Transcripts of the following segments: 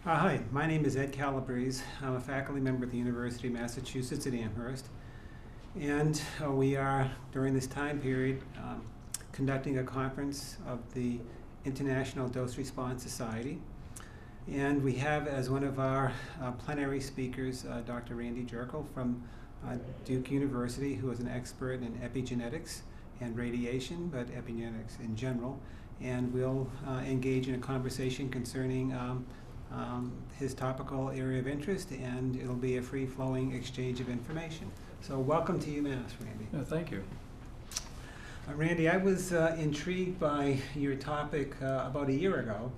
Hi, my name is Ed Calabrese. I'm a faculty member at the University of Massachusetts at Amherst. And we are, during this time period, conducting a conference of the International Dose Response Society. And we have as one of our plenary speakers Dr. Randy Jirtle from Duke University, who is an expert in epigenetics and radiation, but epigenetics in general. And we'll engage in a conversation concerning his topical area of interest, and it'll be a free-flowing exchange of information. So welcome to UMass, Randy. Thank you. Randy, I was intrigued by your topic about a year ago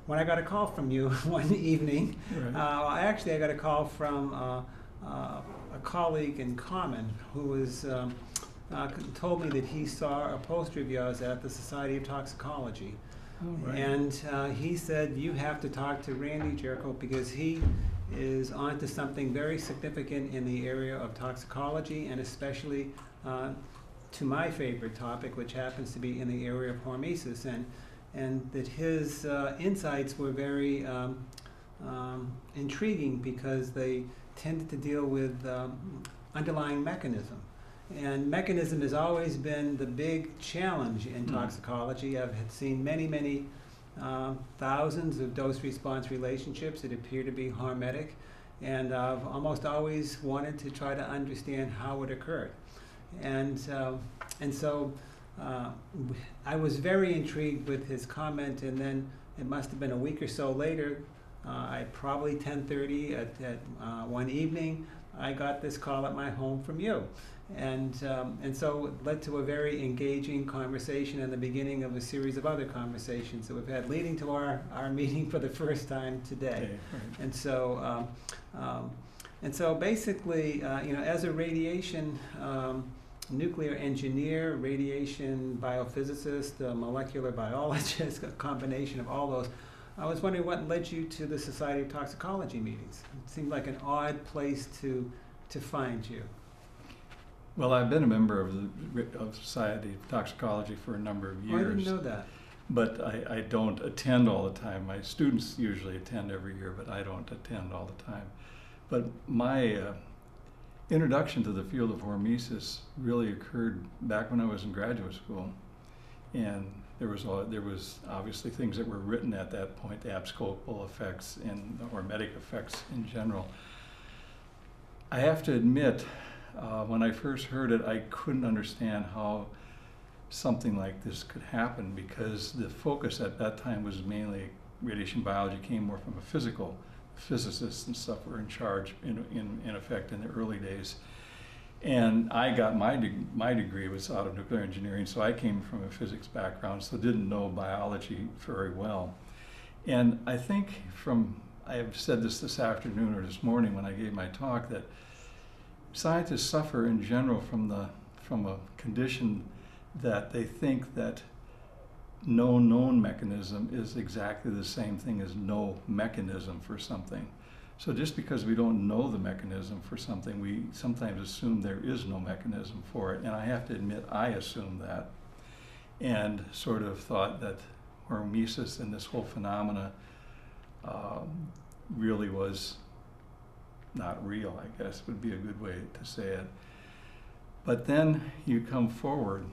when I got a call from you one evening. Right. I got a call from a colleague in common who was told me that he saw a poster of yours at the Society of Toxicology. Oh, right. And he said, you have to talk to Randy Jirtle because he is onto something very significant in the area of toxicology, and especially to my favorite topic, which happens to be in the area of hormesis, and that his insights were very intriguing because they tended to deal with underlying mechanism. And mechanism has always been the big challenge in toxicology. I've seen many thousands of dose-response relationships that appear to be hormetic, and I've almost always wanted to try to understand how it occurred. And so I was very intrigued with his comment, and then it must have been a week or so later, probably 10:30 at one evening, I got this call at my home from you. And so it led to a very engaging conversation and the beginning of a series of other conversations that we've had, leading to our meeting for the first time today. Okay, right. And so basically, as a radiation nuclear engineer, radiation biophysicist, molecular biologist, a combination of all those, I was wondering what led you to the Society of Toxicology meetings. It seemed like an odd place to find you. Well, I've been a member of the Society of Toxicology for a number of years. I didn't know that. But I don't attend all the time. My students usually attend every year, but I don't attend all the time. But my introduction to the field of hormesis really occurred back when I was in graduate school. And there was obviously things that were written at that point, the abscopal effects and the hormetic effects in general. I have to admit, when I first heard it, I couldn't understand how something like this could happen, because the focus at that time was mainly radiation biology, came more from a physical. Physicists and stuff were in charge in effect in the early days. And I got my degree was out of nuclear engineering, so I came from a physics background, so didn't know biology very well. And I think I have said this afternoon or this morning when I gave my talk, that scientists suffer in general from a condition that they think that no known mechanism is exactly the same thing as no mechanism for something. So just because we don't know the mechanism for something, we sometimes assume there is no mechanism for it. And I have to admit, I assumed that, and sort of thought that hormesis and this whole phenomena really was not real, I guess would be a good way to say it. But then you come forward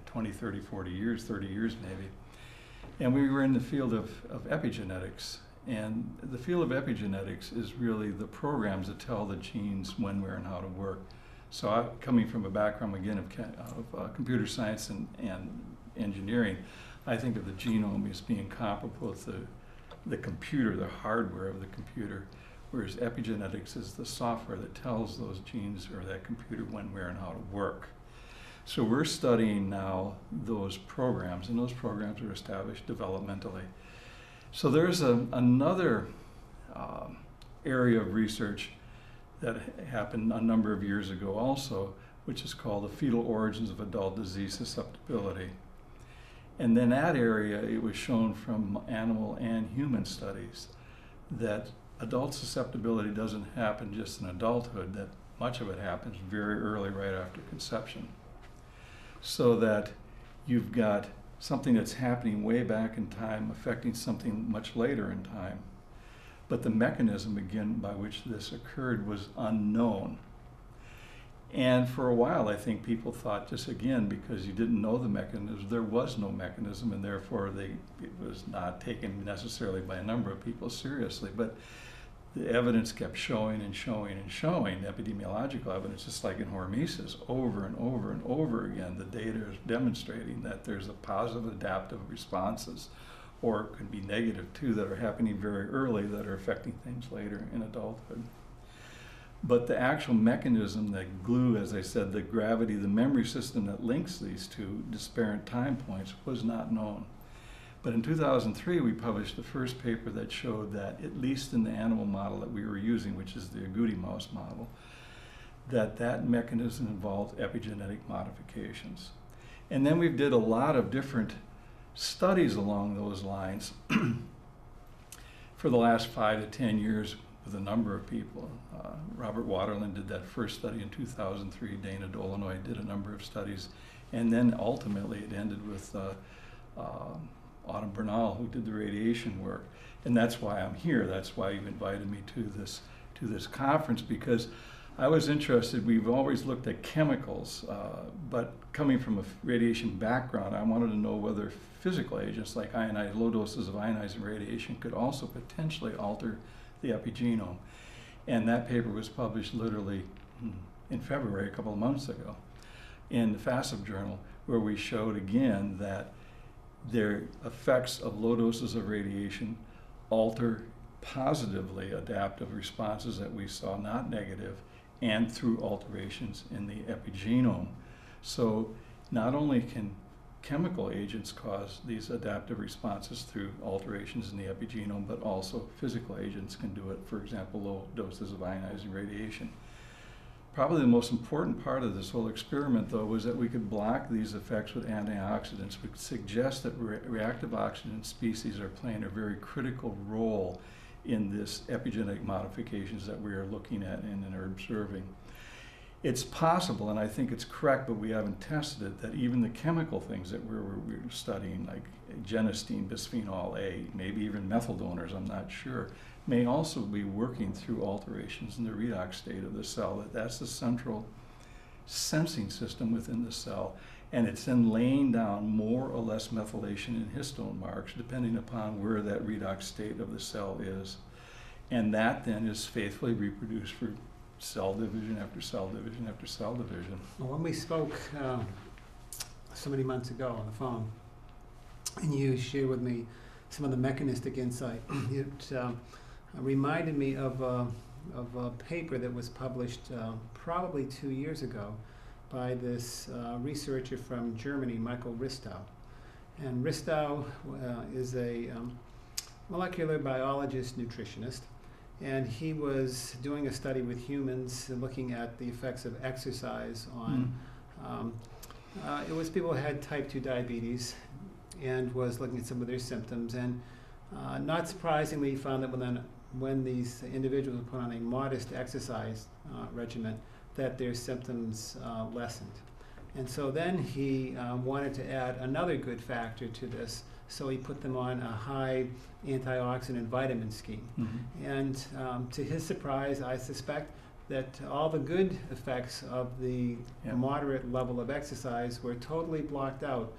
20, 30, 40 years, 30 years maybe, and we were in the field of epigenetics. And the field of epigenetics is really the programs that tell the genes when, where, and how to work. So I'm coming from a background, again, of computer science and engineering, I think of the genome as being comparable with the computer, the hardware of the computer, whereas epigenetics is the software that tells those genes or that computer when, where, and how to work. So we're studying now those programs, and those programs are established developmentally. So there's another area of research that happened a number of years ago also, which is called the fetal origins of adult disease susceptibility. And then that area, it was shown from animal and human studies that adult susceptibility doesn't happen just in adulthood, that much of it happens very early, right after conception. So that you've got something that's happening way back in time, affecting something much later in time. But the mechanism, again, by which this occurred was unknown. And for a while, I think people thought, just again, because you didn't know the mechanism, there was no mechanism, and therefore it was not taken necessarily by a number of people seriously. But the evidence kept showing and showing and showing, epidemiological evidence, just like in hormesis, over and over and over again. The data is demonstrating that there's a positive adaptive responses, or it could be negative too, that are happening very early that are affecting things later in adulthood. But the actual mechanism, that glue, as I said, the gravity, the memory system that links these two disparate time points was not known. But in 2003, we published the first paper that showed that, at least in the animal model that we were using, which is the agouti mouse model, that mechanism involved epigenetic modifications. And then we did a lot of different studies along those lines for the last 5 to 10 years with a number of people. Robert Waterland did that first study in 2003. Dana Dolinoy did a number of studies. And then ultimately it ended with Autumn Bernal, who did the radiation work. And that's why I'm here. That's why you invited me to this conference, because I was interested. We've always looked at chemicals, but coming from a radiation background, I wanted to know whether physical agents like low doses of ionizing radiation could also potentially alter the epigenome. And that paper was published literally in February, a couple of months ago, in the FASF journal, where we showed again that their effects of low doses of radiation alter positively adaptive responses that we saw, not negative, and through alterations in the epigenome. So not only can chemical agents cause these adaptive responses through alterations in the epigenome, but also physical agents can do it, for example, low doses of ionizing radiation. Probably the most important part of this whole experiment, though, was that we could block these effects with antioxidants, which suggests that reactive oxygen species are playing a very critical role in this epigenetic modifications that we are looking at and are observing. It's possible, and I think it's correct, but we haven't tested it, that even the chemical things that we're studying, like genistein, bisphenol A, maybe even methyl donors, I'm not sure, may also be working through alterations in the redox state of the cell. That's the central sensing system within the cell, and it's then laying down more or less methylation in histone marks depending upon where that redox state of the cell is. And that then is faithfully reproduced for cell division after cell division after cell division. Well, when we spoke so many months ago on the phone, and you shared with me some of the mechanistic insight, it reminded me of a paper that was published probably 2 years ago by this researcher from Germany, Michael Ristow. And Ristow is a molecular biologist nutritionist, and he was doing a study with humans looking at the effects of exercise on it was people who had type 2 diabetes, and was looking at some of their symptoms, and not surprisingly he found that when these individuals were put on a modest exercise regimen, that their symptoms lessened. And so then he wanted to add another good factor to this, so he put them on a high antioxidant vitamin scheme. And to his surprise, I suspect that all the good effects of the moderate level of exercise were totally blocked out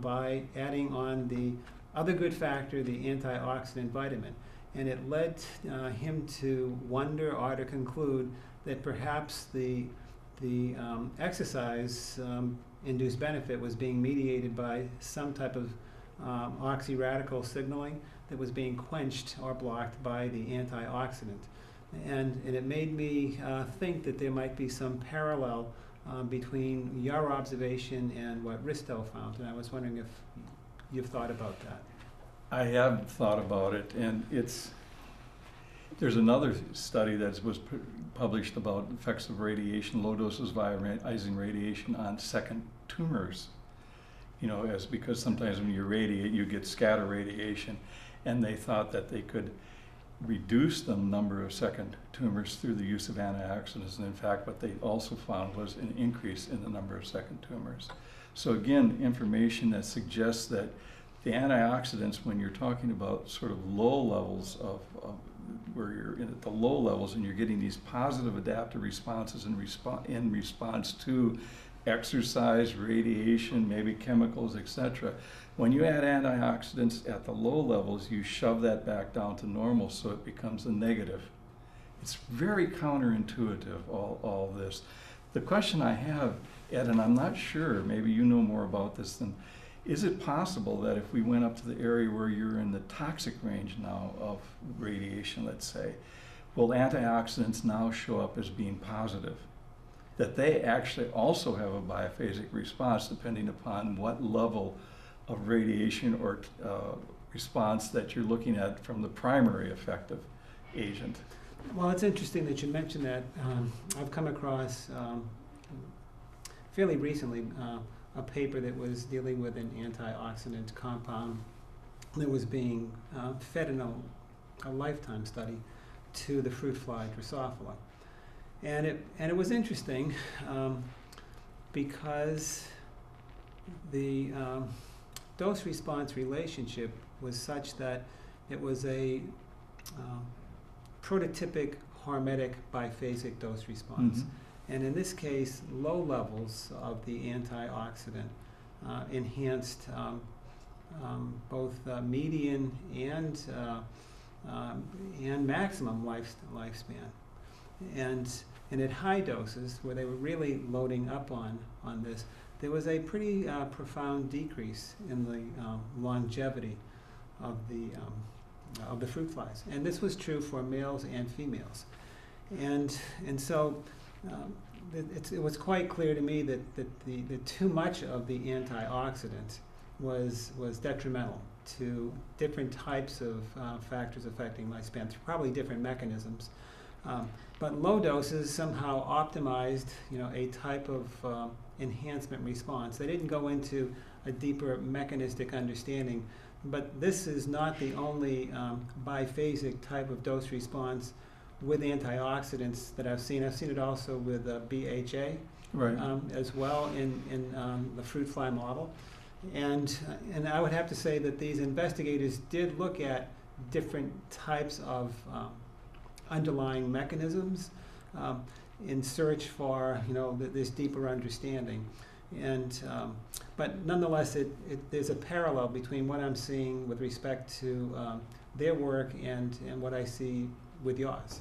by adding on the other good factor, the antioxidant vitamin. And it led him to wonder or to conclude that perhaps the exercise induced benefit was being mediated by some type of oxyradical signaling that was being quenched or blocked by the antioxidant. And it made me think that there might be some parallel between your observation and what Ristow found. And I was wondering if you've thought about that. I have thought about it, and there's another study that was published about effects of radiation, low doses of ionizing radiation on second tumors. You know, because sometimes when you radiate, you get scatter radiation, and they thought that they could reduce the number of second tumors through the use of antioxidants. And in fact, what they also found was an increase in the number of second tumors. So again, information that suggests that the antioxidants, when you're talking about sort of low levels of where you're at the low levels and you're getting these positive adaptive responses in response to exercise, radiation, maybe chemicals, etc. When you add antioxidants at the low levels, you shove that back down to normal, so it becomes a negative. It's very counterintuitive, all this. The question I have, Ed, and I'm not sure, maybe you know more about this than, is it possible that if we went up to the area where you're in the toxic range now of radiation, let's say, will antioxidants now show up as being positive? That they actually also have a biphasic response depending upon what level of radiation or response that you're looking at from the primary effective agent. Well, it's interesting that you mentioned that. I've come across fairly recently a paper that was dealing with an antioxidant compound that was being fed in a lifetime study to the fruit fly Drosophila. And it was interesting because the dose-response relationship was such that it was a prototypic hormetic biphasic dose response. Mm-hmm. And in this case, low levels of the antioxidant enhanced both median and maximum lifespan. And at high doses, where they were really loading up on this, there was a pretty profound decrease in the longevity of the fruit flies. And this was true for males and females. And so it was quite clear to me that the too much of the antioxidant was detrimental to different types of factors affecting lifespan, through probably different mechanisms. But low doses somehow optimized, a type of enhancement response. They didn't go into a deeper mechanistic understanding, but this is not the only biphasic type of dose response with antioxidants that I've seen. I've seen it also with BHA, right. As well in the fruit fly model. And I would have to say that these investigators did look at different types of underlying mechanisms in search for this deeper understanding. And but nonetheless, there's a parallel between what I'm seeing with respect to their work and what I see with yours.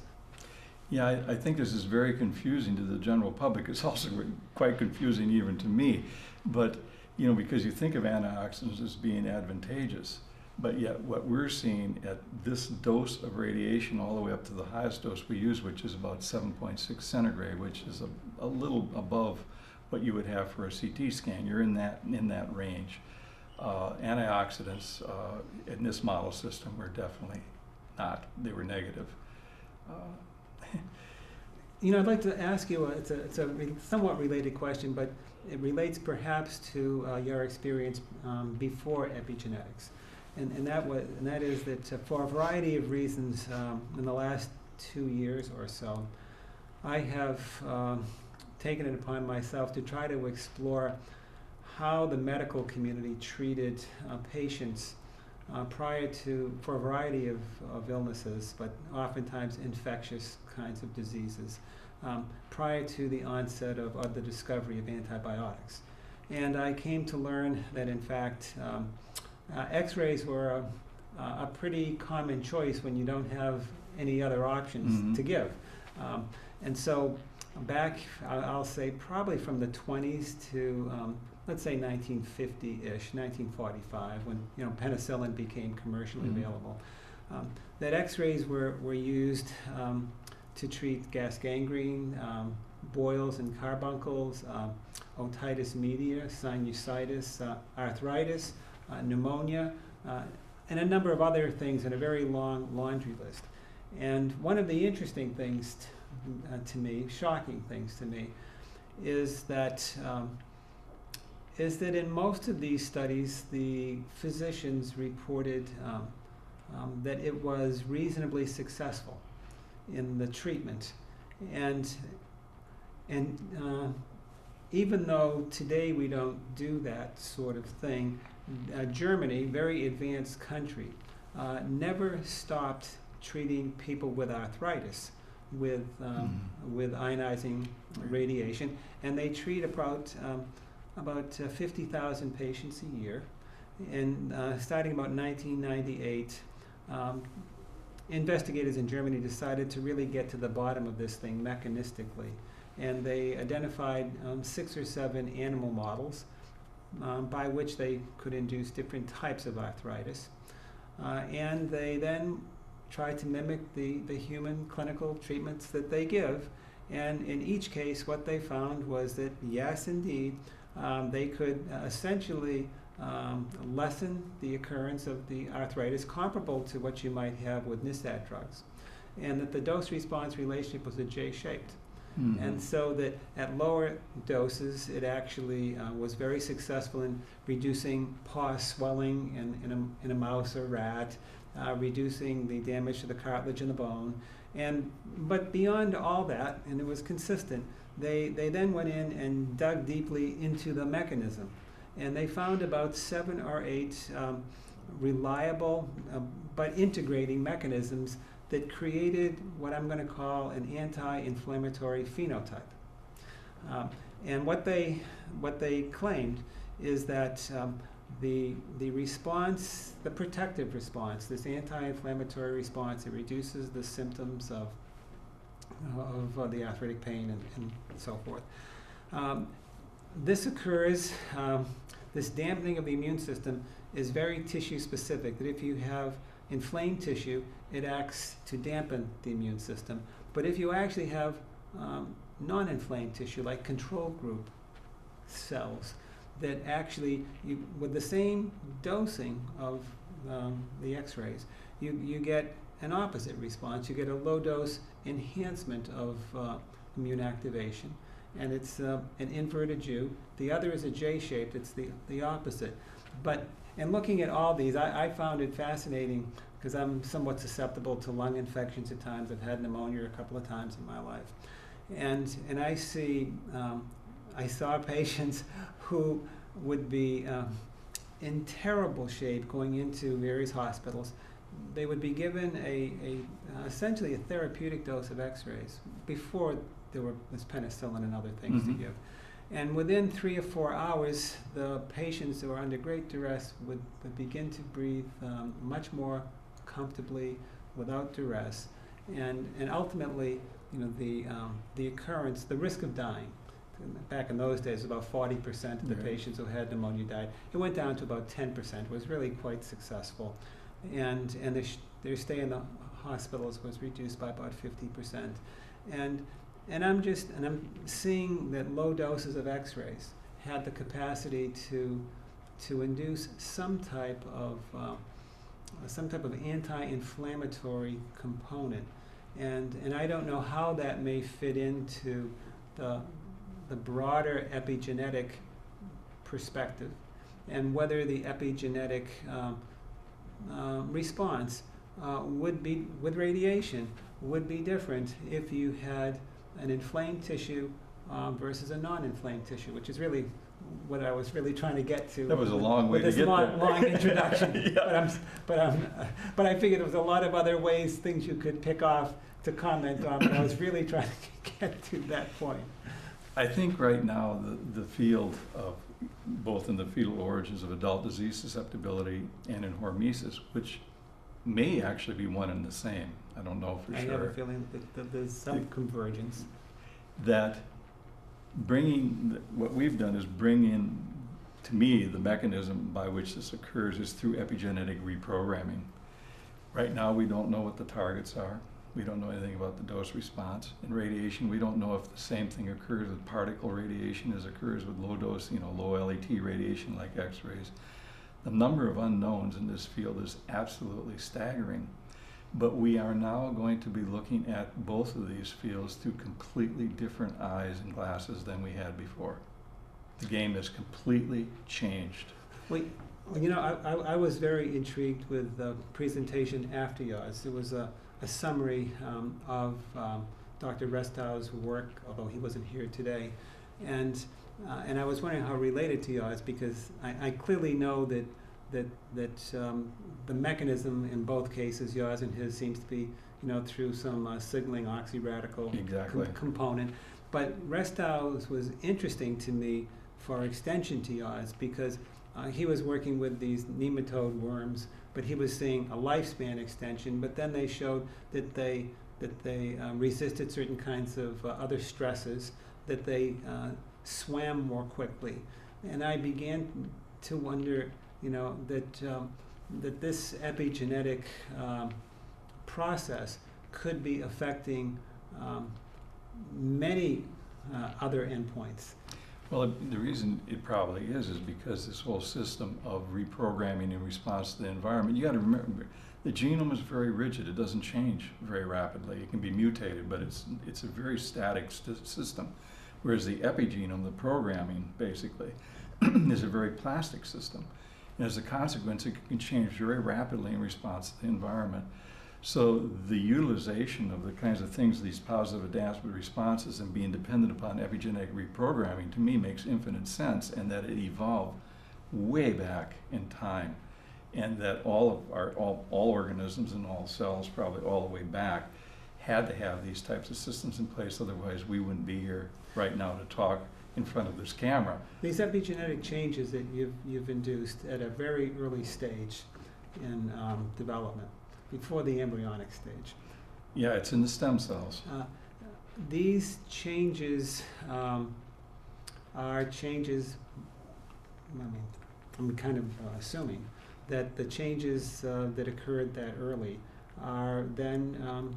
Yeah, I think this is very confusing to the general public. It's also quite confusing even to me. But, because you think of antioxidants as being advantageous, but yet what we're seeing at this dose of radiation all the way up to the highest dose we use, which is about 7.6 centigrade, which is a little above what you would have for a CT scan. You're in that range. Antioxidants in this model system were definitely not. They were negative. I'd like to ask you, it's a somewhat related question, but it relates perhaps to your experience before epigenetics. And that is that for a variety of reasons, in the last 2 years or so, I have taken it upon myself to try to explore how the medical community treated patients prior to, for a variety of illnesses, but oftentimes infectious kinds of diseases, prior to the onset of the discovery of antibiotics. And I came to learn that, in fact, X-rays were a pretty common choice when you don't have any other options to give. And so back, I'll say probably from the 20s to let's say 1950-ish, 1945, when penicillin became commercially available, that X-rays were used to treat gas gangrene, boils and carbuncles, otitis media, sinusitis, arthritis, pneumonia, and a number of other things in a very long laundry list. And one of the interesting things to me, shocking things to me, is that in most of these studies, the physicians reported that it was reasonably successful in the treatment. And even though today we don't do that sort of thing, Germany, very advanced country, never stopped treating people with arthritis with ionizing radiation, and they treat about 50,000 patients a year. And starting about 1998, investigators in Germany decided to really get to the bottom of this thing mechanistically, and they identified 6 or 7 animal models by which they could induce different types of arthritis, and they then tried to mimic the human clinical treatments that they give. And in each case, what they found was that, yes, indeed, they could essentially lessen the occurrence of the arthritis, comparable to what you might have with NSAID drugs, and that the dose-response relationship was a J-shaped. Mm-hmm. And so that at lower doses, it actually was very successful in reducing paw swelling in a mouse or rat, reducing the damage to the cartilage in the bone. But beyond all that, and it was consistent, they then went in and dug deeply into the mechanism. And they found about 7 or 8 reliable but integrating mechanisms that created what I'm going to call an anti-inflammatory phenotype. And what they claimed is that the response, the protective response, this anti-inflammatory response, it reduces the symptoms of the arthritic pain and so forth. This occurs, this dampening of the immune system is very tissue specific, that if you have inflamed tissue, it acts to dampen the immune system. But if you actually have non-inflamed tissue, like control group cells, that actually, with the same dosing of the X-rays, you get an opposite response. You get a low-dose enhancement of immune activation. And it's an inverted U. The other is a J-shaped. It's the opposite. But in looking at all these, I found it fascinating, because I'm somewhat susceptible to lung infections at times. I've had pneumonia a couple of times in my life. And I saw patients who would be in terrible shape going into various hospitals. They would be given essentially a therapeutic dose of X-rays before there was penicillin and other things to give. And within 3 or 4 hours, the patients who were under great duress would begin to breathe much more comfortably without duress. And ultimately, the occurrence, the risk of dying, back in those days, about 40% of the patients who had pneumonia died. It went down to about 10%. It was really quite successful. And their stay in the hospitals was reduced by about 50%. And I'm seeing that low doses of X-rays had the capacity to induce some type of anti-inflammatory component. And I don't know how that may fit into the broader epigenetic perspective, and whether the epigenetic response would be with radiation would be different if you had an inflamed tissue versus a non-inflamed tissue, which is really what I was really trying to get to. That was a long way to get there. With this long introduction. Yeah. But I figured there was a lot of other ways, things you could pick off to comment on, but I was really trying to get to that point. I think right now the field of, both in the fetal origins of adult disease susceptibility and in hormesis, which may actually be one and the same, I don't know for sure. I have a feeling that there's some convergence. That what we've done is bring in, to me, the mechanism by which this occurs is through epigenetic reprogramming. Right now we don't know what the targets are. We don't know anything about the dose response. In radiation, we don't know if the same thing occurs with particle radiation as occurs with low dose, low LET radiation like X-rays. The number of unknowns in this field is absolutely staggering. But we are now going to be looking at both of these fields through completely different eyes and glasses than we had before. The game has completely changed. Well, I was very intrigued with the presentation after yours. It was a summary of Dr. Restow's work, although he wasn't here today. And And I was wondering how related to yours, because I clearly know that the mechanism in both cases, yours and his, seems to be, through some signaling oxyradical Exactly. component. But Restow's was interesting to me for extension to yours, because he was working with these nematode worms, but he was seeing a lifespan extension. But then they showed that they resisted certain kinds of other stresses, that they swam more quickly. And I began to wonder, that this epigenetic process could be affecting many other endpoints. Well, the reason it probably is because this whole system of reprogramming in response to the environment, you got to remember, the genome is very rigid. It doesn't change very rapidly. It can be mutated, but it's a very static system. Whereas the epigenome, the programming, basically, is a very plastic system. And as a consequence, it can change very rapidly in response to the environment. So the utilization of the kinds of things, these positive adaptive responses, and being dependent upon epigenetic reprogramming, to me makes infinite sense, and that it evolved way back in time, and that all organisms and all cells, probably all the way back, had to have these types of systems in place. Otherwise, we wouldn't be here right now to talk in front of this camera. These epigenetic changes that you've induced at a very early stage in development, before the embryonic stage. Yeah, it's in the stem cells. These changes are changes, I'm kind of assuming that the changes that occurred that early are then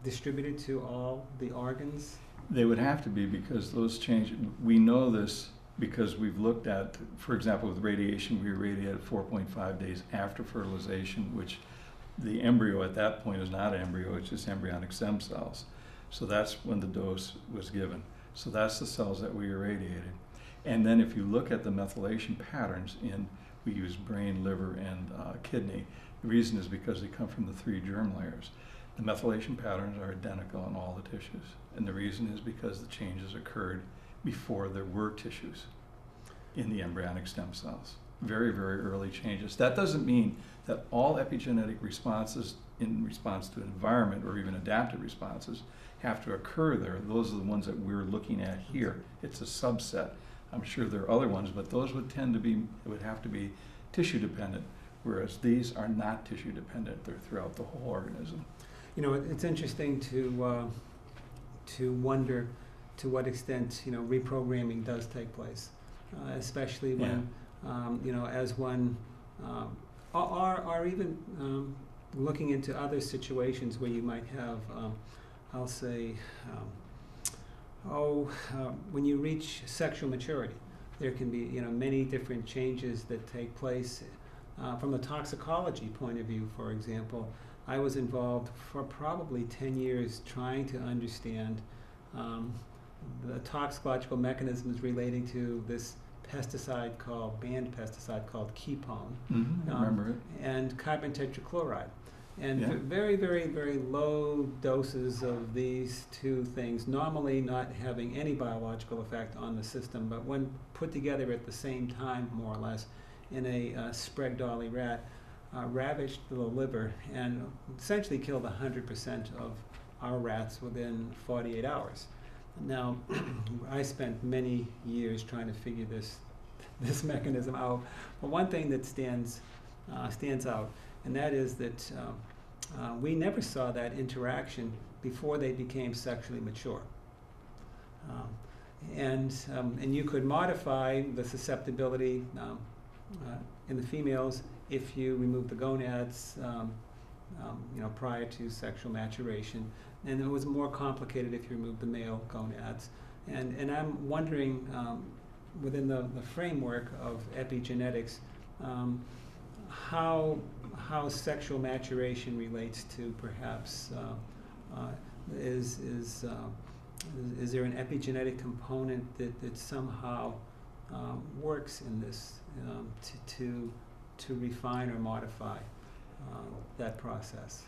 distributed to all the organs? They would have to be, because those changes, we know this because we've looked at, for example, with radiation, we irradiate at 4.5 days after fertilization, which the embryo at that point is not an embryo, it's just embryonic stem cells. So that's when the dose was given. So that's the cells that we irradiated. And then if you look at the methylation patterns we use brain, liver, and kidney. The reason is because they come from the 3 germ layers. The methylation patterns are identical in all the tissues. And the reason is because the changes occurred before there were tissues in the embryonic stem cells. Very, very early changes. That doesn't mean that all epigenetic responses in response to an environment, or even adaptive responses, have to occur there. Those are the ones that we're looking at here. It's a subset. I'm sure there are other ones, but those would have to be tissue dependent, whereas these are not tissue dependent. They're throughout the whole organism. It's interesting to wonder to what extent reprogramming does take place, especially when as one or even looking into other situations where you might have I'll say when you reach sexual maturity, there can be many different changes that take place. From the toxicology point of view, for example, I was involved for probably 10 years trying to understand the toxicological mechanisms relating to this banned pesticide called ketone. Mm-hmm, I remember it. And carbon tetrachloride. And Yeah. very, very, very low doses of these two things, normally not having any biological effect on the system, but when put together at the same time, more or less, in a Sprague Dawley rat, ravaged the liver and essentially killed 100% of our rats within 48 hours. Now, I spent many years trying to figure this mechanism out. But one thing that stands out, and that is that we never saw that interaction before they became sexually mature. And you could modify the susceptibility in the females if you remove the gonads prior to sexual maturation. And it was more complicated if you remove the male gonads. And I'm wondering, within the framework of epigenetics, how sexual maturation relates to perhaps is there an epigenetic component that somehow works in this to refine or modify that process?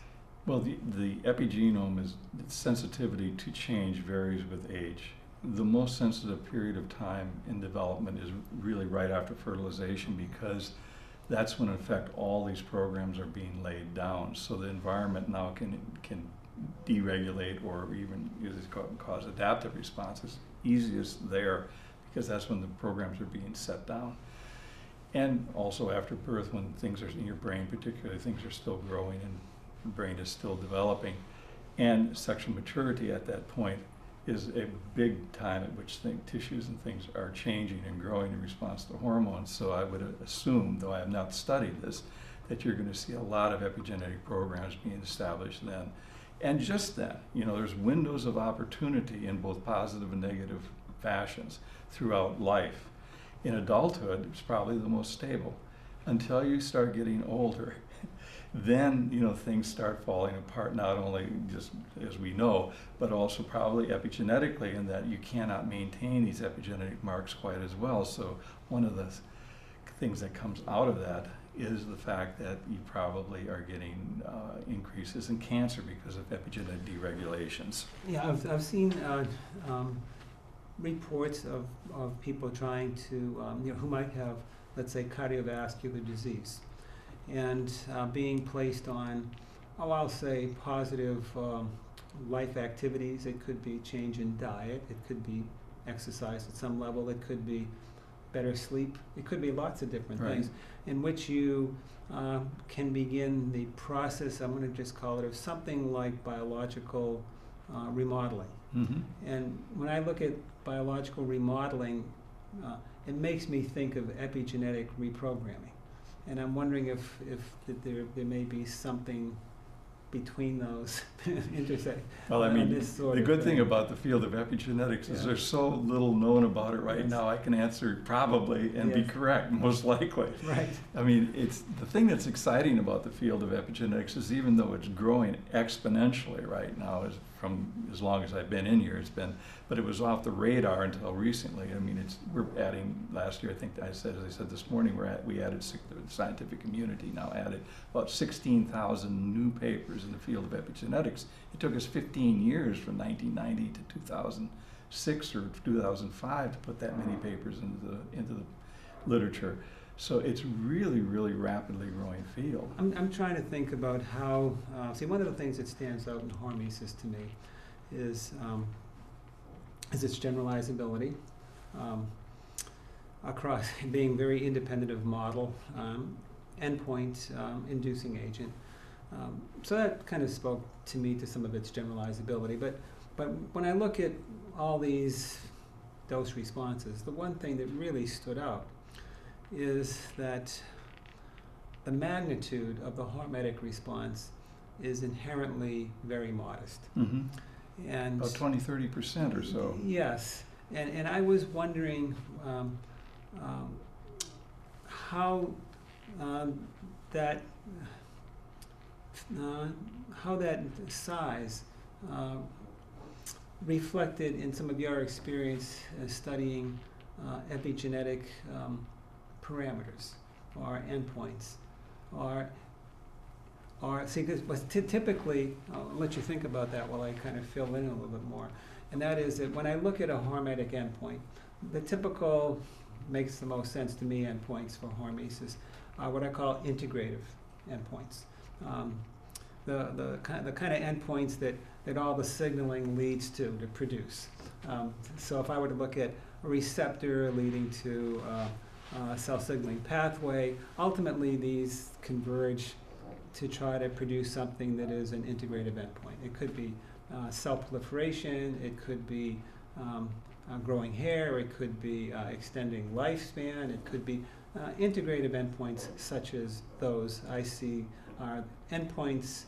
Well, the epigenome its sensitivity to change varies with age. the most sensitive period of time in development is really right after fertilization, because that's when in fact all these programs are being laid down. So the environment now can deregulate or even cause adaptive responses easiest there, because that's when the programs are being set down. And also after birth, when things are in your brain, particularly, things are still growing and the brain is still developing. And sexual maturity at that point is a big time at which tissues and things are changing and growing in response to hormones. So I would assume, though I have not studied this, that you're going to see a lot of epigenetic programs being established then. And just that, there's windows of opportunity in both positive and negative fashions throughout life. In adulthood, it's probably the most stable. Until you start getting older, then things start falling apart, not only just as we know, but also probably epigenetically, in that you cannot maintain these epigenetic marks quite as well. So one of the things that comes out of that is the fact that you probably are getting increases in cancer because of epigenetic deregulations. Yeah, I've seen reports of people trying to, who might have, let's say, cardiovascular disease, and being placed on, I'll say, positive life activities. It could be change in diet, it could be exercise at some level, it could be better sleep, it could be lots of different things, in which you can begin the process, I'm going to just call it, of something like biological remodeling. Mm-hmm. And when I look at biological remodeling, it makes me think of epigenetic reprogramming. And I'm wondering if there may be something between those intersect. Well, I mean, the good thing about the field of epigenetics is there's so little known about it right now. I can answer probably and be correct, most likely. Right. I mean, it's the thing that's exciting about the field of epigenetics is, even though it's growing exponentially right now, is from as long as I've been in here, but it was off the radar until recently. I mean, we're adding, last year, I think as I said this morning, we added, the scientific community now added about 16,000 new papers in the field of epigenetics. It took us 15 years from 1990 to 2006 or 2005 to put that many papers into the literature. So it's really, really rapidly growing field. I'm trying to think about how, see, one of the things that stands out in hormesis to me is its generalizability across being very independent of model, endpoint, inducing agent. So that kind of spoke to me to some of its generalizability. But when I look at all these dose responses, the one thing that really stood out is that the magnitude of the hormetic response is inherently very modest. Mm-hmm. And about 20-30% or so. Yes, and I was wondering how that size reflected in some of your experience studying epigenetic parameters or endpoints, or see, because typically, I'll let you think about that while I kind of fill in a little bit more, and that is that when I look at a hormetic endpoint, the typical, makes the most sense to me, endpoints for hormesis are what I call integrative endpoints. The kind of endpoints that all the signaling leads to produce. So if I were to look at a receptor leading to cell signaling pathway, ultimately these converge to try to produce something that is an integrative endpoint. It could be cell proliferation, it could be growing hair, it could be extending lifespan, it could be integrative endpoints such as those I see are endpoints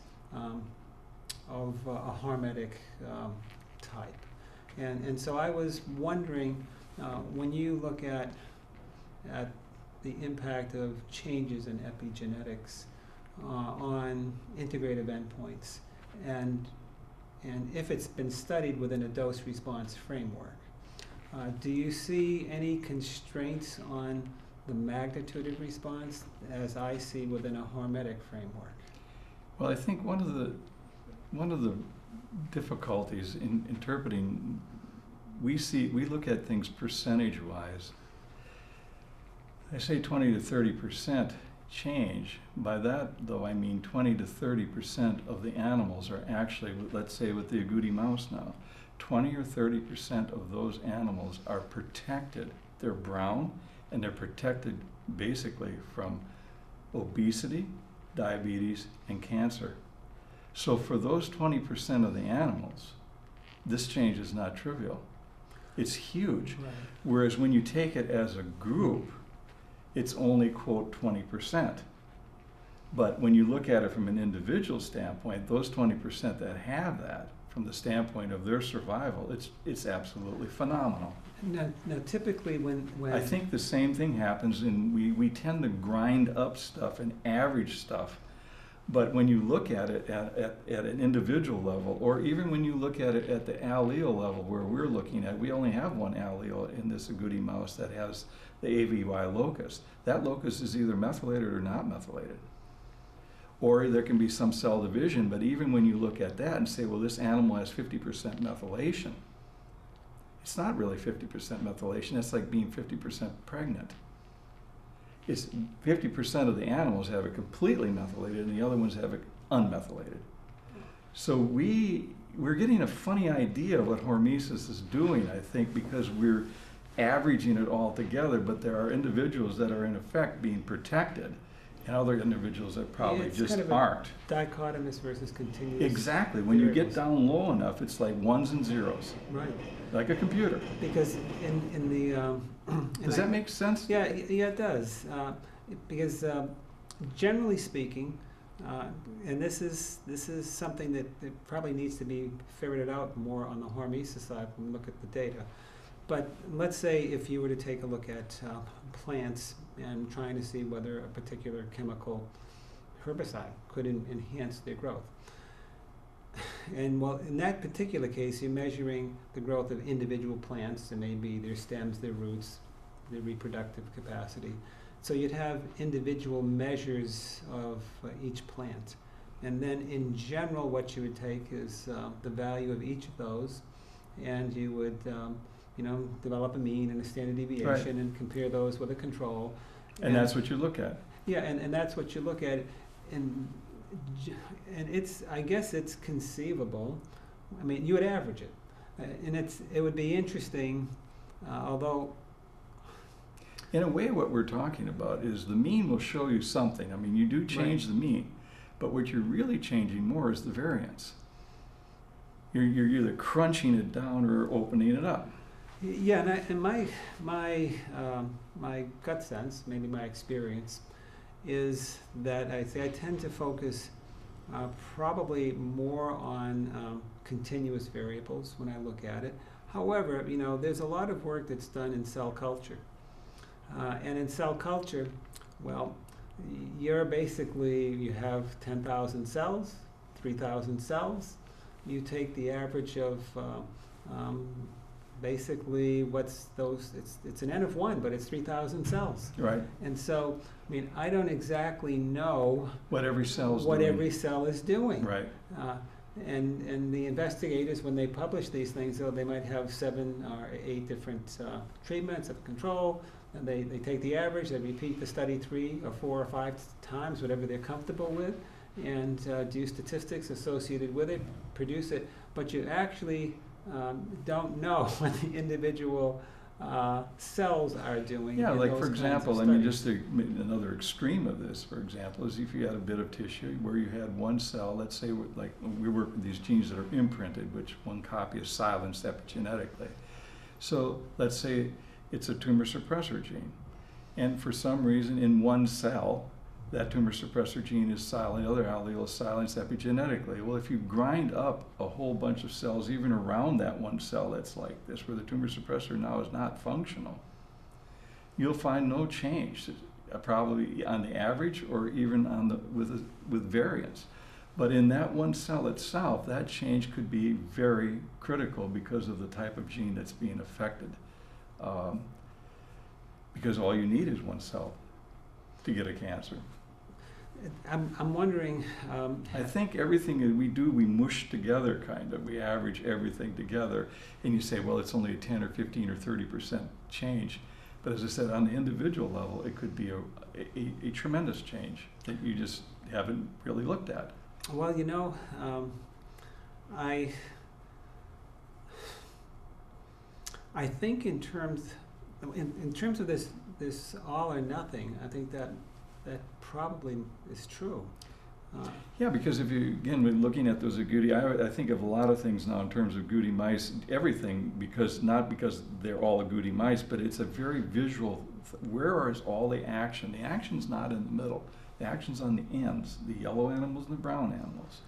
of a hormetic type. And so I was wondering, when you look at the impact of changes in epigenetics on integrative endpoints, and if it's been studied within a dose-response framework, do you see any constraints on the magnitude of response as I see within a hormetic framework? Well, I think one of the difficulties in interpreting we look at things percentage-wise. I say 20 to 30% change. By that, though, I mean 20 to 30% of the animals are actually, let's say with the agouti mouse now, 20 or 30% of those animals are protected. They're brown, and they're protected basically from obesity, diabetes, and cancer. So for those 20% of the animals, this change is not trivial. It's huge. Right. Whereas when you take it as a group, it's only, quote, 20%. But when you look at it from an individual standpoint, those 20% that have that, from the standpoint of their survival, it's absolutely phenomenal. Now typically when I think the same thing happens, and we tend to grind up stuff and average stuff. But when you look at it at an individual level, or even when you look at it at the allele level where we're looking at, we only have one allele in this agouti mouse that has the AVY locus. That locus is either methylated or not methylated. Or there can be some cell division, but even when you look at that and say, well, this animal has 50% methylation, it's not really 50% methylation. It's like being 50% pregnant. It's 50% of the animals have it completely methylated and the other ones have it unmethylated. So we're getting a funny idea of what hormesis is doing, I think, because we're averaging it all together, but there are individuals that are in effect being protected and other individuals that probably it's just kind of aren't. Dichotomous versus continuous. Exactly. When you get variables. down low enough, it's like ones and zeros, Right. like a computer. Because in the Does that make sense? Yeah, it does. Because generally speaking, and this is something that probably needs to be ferreted out more on the hormesis side when we look at the data. But let's say if you were to take a look at plants and trying to see whether a particular chemical herbicide could enhance their growth. And well, in that particular case, you're measuring the growth of individual plants. It may be their stems, their roots, their reproductive capacity. So you'd have individual measures of each plant. And then in general, what you would take is the value of each of those, and you would develop a mean and a standard deviation, Right. and compare those with a control. And that's what you look at. Yeah, and that's what you look at. And it's, I guess it's conceivable. I mean, you would average it. And it would be interesting, although... In a way, what we're talking about is the mean will show you something. I mean, you do change the mean, but what you're really changing more is the variance. You're either crunching it down or opening it up. Yeah, and my gut sense, maybe my experience, is that I tend to focus probably more on continuous variables when I look at it. However, there's a lot of work that's done in cell culture. And in cell culture, well, you have 10,000 cells, 3,000 cells. You take the average of basically it's an N of 1, but it's 3,000 cells. Right. And so, I mean, I don't exactly know What every cell is doing. Right. And the investigators, when they publish these things, they might have 7 or 8 different treatments of control, and they take the average, they repeat the study 3 or 4 or 5 times, whatever they're comfortable with, and do statistics associated with it, produce it, but you actually don't know what the individual cells are doing. Yeah, like for example, I mean, just another extreme of this, for example, is if you had a bit of tissue where you had one cell, let's say like we work with these genes that are imprinted, which one copy is silenced epigenetically. So let's say it's a tumor suppressor gene, and for some reason in one cell, that tumor suppressor gene is silent, the other allele is silenced epigenetically. Well, if you grind up a whole bunch of cells, even around that one cell that's like this, where the tumor suppressor now is not functional, you'll find no change, probably on the average or even with variance. But in that one cell itself, that change could be very critical because of the type of gene that's being affected. Because all you need is one cell to get a cancer. I'm wondering. I think everything that we do, we mush together, kind of. We average everything together, and you say, well, it's only a 10 or 15 or 30% change. But as I said, on the individual level, it could be a tremendous change that you just haven't really looked at. Well, I think in terms of this all or nothing, I think that probably is true. Yeah, because if you, again, when looking at those agouti, I think of a lot of things now in terms of agouti mice, everything, not because they're all agouti mice, but it's a very visual, where is all the action? The action's not in the middle. The action's on the ends, the yellow animals and the brown animals.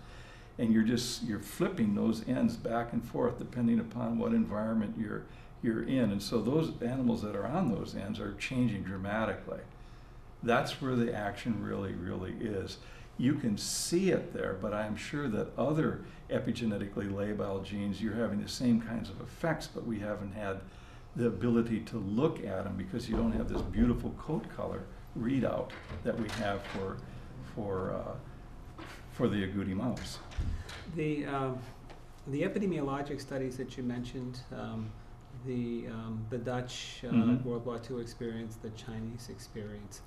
And you're flipping those ends back and forth depending upon what environment you're in. And so those animals that are on those ends are changing dramatically. That's where the action really, really is. You can see it there, but I'm sure that other epigenetically labile genes, you're having the same kinds of effects, but we haven't had the ability to look at them because you don't have this beautiful coat color readout that we have for the agouti mouse. The epidemiologic studies that you mentioned, the Dutch World War II experience, the Chinese experience.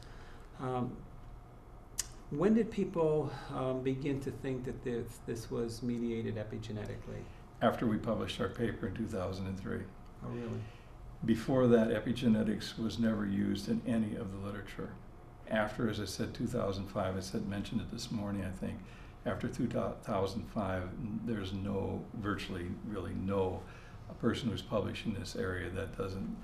When did people begin to think that this was mediated epigenetically? After we published our paper in 2003. Oh, really? Before that, epigenetics was never used in any of the literature. After, as I said, 2005, mentioned it this morning, I think, after 2005, there's virtually really no person who's published in this area that doesn't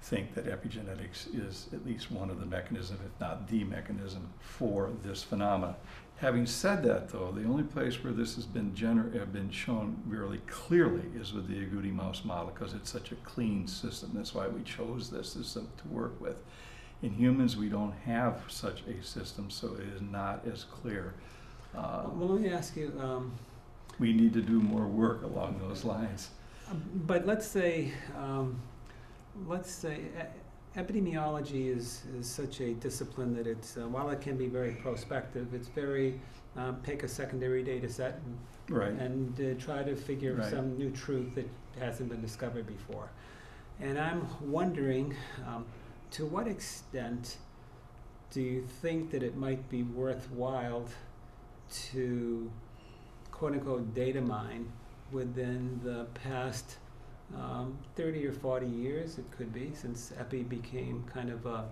think that epigenetics is at least one of the mechanisms, if not the mechanism, for this phenomena. Having said that, though, the only place where this has been shown really clearly is with the agouti mouse model, because it's such a clean system. That's why we chose this system to work with. In humans, we don't have such a system, so it is not as clear. Well, let me ask you. We need to do more work along those lines. But let's say epidemiology is such a discipline that it's, while it can be very prospective, it's very pick a secondary data set and try to figure some new truth that hasn't been discovered before. And I'm wondering, to what extent do you think that it might be worthwhile to quote-unquote data mine within the past 30 or 40 years, it could be, since epi became kind of a...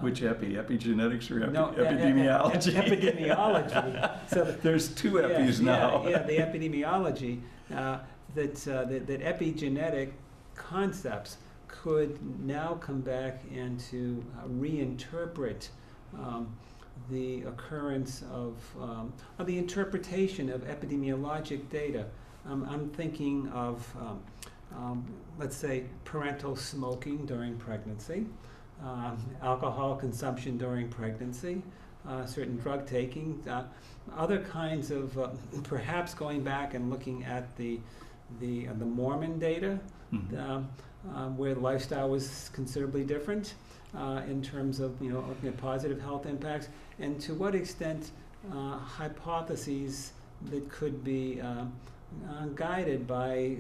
Which epi? Epigenetics or no, epidemiology? Epidemiology. So there's two epis now. Yeah, the epidemiology, that epigenetic concepts could now come back and to reinterpret the occurrence of the interpretation of epidemiologic data. I'm thinking of, let's say, parental smoking during pregnancy, alcohol consumption during pregnancy, certain drug taking, other kinds of, perhaps going back and looking at the Mormon data, where the lifestyle was considerably different in terms of looking at positive health impacts, and to what extent hypotheses that could be guided by